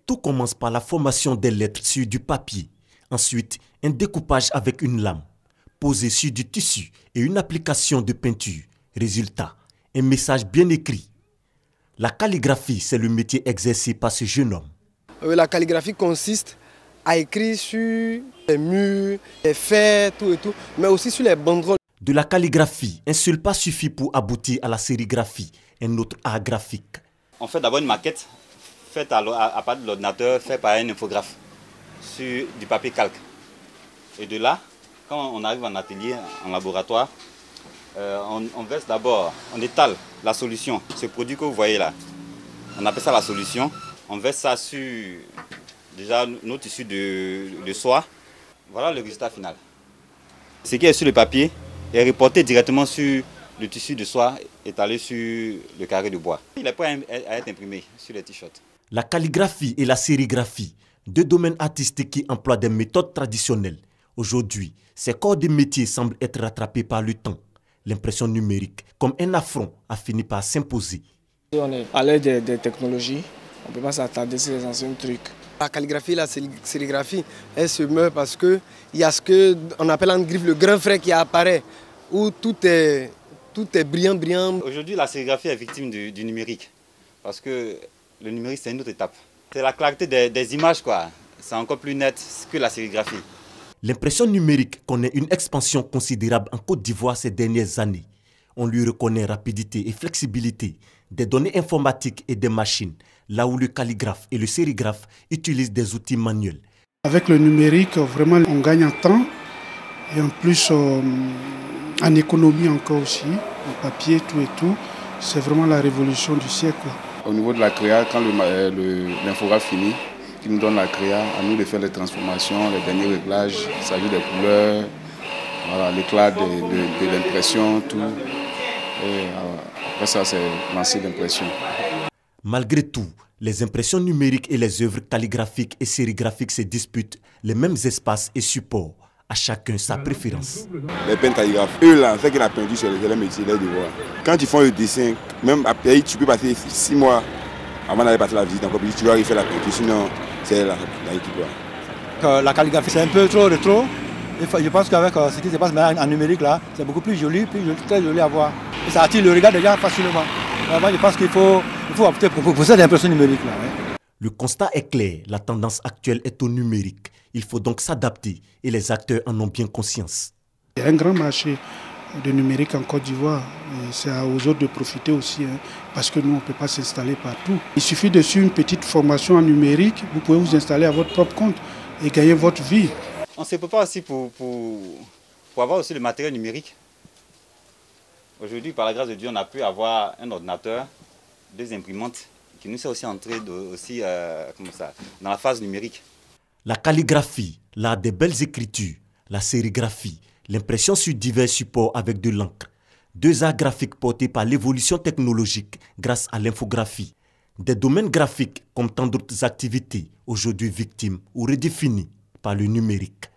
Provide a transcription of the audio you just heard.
Tout commence par la formation des lettres sur du papier. Ensuite, un découpage avec une lame, posé sur du tissu et une application de peinture. Résultat, un message bien écrit. La calligraphie, c'est le métier exercé par ce jeune homme. La calligraphie consiste à écrire sur les murs, les fers, tout et tout, mais aussi sur les banderoles. De la calligraphie, un seul pas suffit pour aboutir à la sérigraphie, un autre art graphique. On fait d'abord une maquette faite à partir de l'ordinateur, faite par un infographe sur du papier calque. Et de là, quand on arrive en atelier, en laboratoire, on verse d'abord, on étale la solution, ce produit que vous voyez là. On appelle ça la solution. On verse ça sur déjà nos tissus de soie. Voilà le résultat final. Ce qui est sur le papier est reporté directement sur le tissu de soie étalé sur le carré de bois. Il est prêt à être imprimé sur les t-shirts. La calligraphie et la sérigraphie, deux domaines artistiques qui emploient des méthodes traditionnelles. Aujourd'hui, ces corps de métier semblent être rattrapés par le temps. L'impression numérique, comme un affront, a fini par s'imposer. On est à l'aide des technologies, on ne peut pas s'attarder sur les anciens trucs. La calligraphie et la sérigraphie, elles se meurent parce qu'il y a ce qu'on appelle en griffe le grand frère qui apparaît, où tout est brillant. Aujourd'hui, la sérigraphie est victime du numérique, parce que le numérique, c'est une autre étape. C'est la clarté des images, quoi. C'est encore plus net que la sérigraphie. L'impression numérique connaît une expansion considérable en Côte d'Ivoire ces dernières années. On lui reconnaît rapidité et flexibilité, des données informatiques et des machines, là où le calligraphe et le sérigraphe utilisent des outils manuels. Avec le numérique, vraiment, on gagne en temps et en plus en économie encore aussi, en papier, tout et tout. C'est vraiment la révolution du siècle. Au niveau de la créa, quand l'infographe finit, qui nous donne la créa, à nous de faire les transformations, les derniers réglages, il s'agit des couleurs, voilà, l'éclat de l'impression, tout. Et après ça, c'est lancer l'impression. Malgré tout, les impressions numériques et les œuvres calligraphiques et sérigraphiques se disputent les mêmes espaces et supports. À chacun sa préférence. Les peintres calligraphes, eux là, fait que la peinture c'est le métier, les devoirs. Quand ils font le dessin, même après tu peux passer 6 mois avant d'aller passer la visite, encore plus tu dois refaire la peinture, sinon c'est la équipe. La calligraphie c'est un peu trop rétro. Je pense qu'avec ce qui se passe en numérique là, c'est beaucoup plus joli, très joli à voir. Et ça attire le regard des gens facilement. Vraiment, je pense qu'il faut opter pour cette impression numérique là. Ouais. Le constat est clair, la tendance actuelle est au numérique. Il faut donc s'adapter et les acteurs en ont bien conscience. Il y a un grand marché de numérique en Côte d'Ivoire. C'est aux autres de profiter aussi, parce que nous, on ne peut pas s'installer partout. Il suffit de suivre une petite formation en numérique, vous pouvez vous installer à votre propre compte et gagner votre vie. On se prépare aussi pour avoir aussi le matériel numérique. Aujourd'hui, par la grâce de Dieu, on a pu avoir un ordinateur, 2 imprimantes, qui nous est aussi entré dans la phase numérique. La calligraphie, l'art des belles écritures, la sérigraphie, l'impression sur divers supports avec de l'encre. 2 arts graphiques portés par l'évolution technologique grâce à l'infographie. Des domaines graphiques comme tant d'autres activités, aujourd'hui victimes ou redéfinis par le numérique.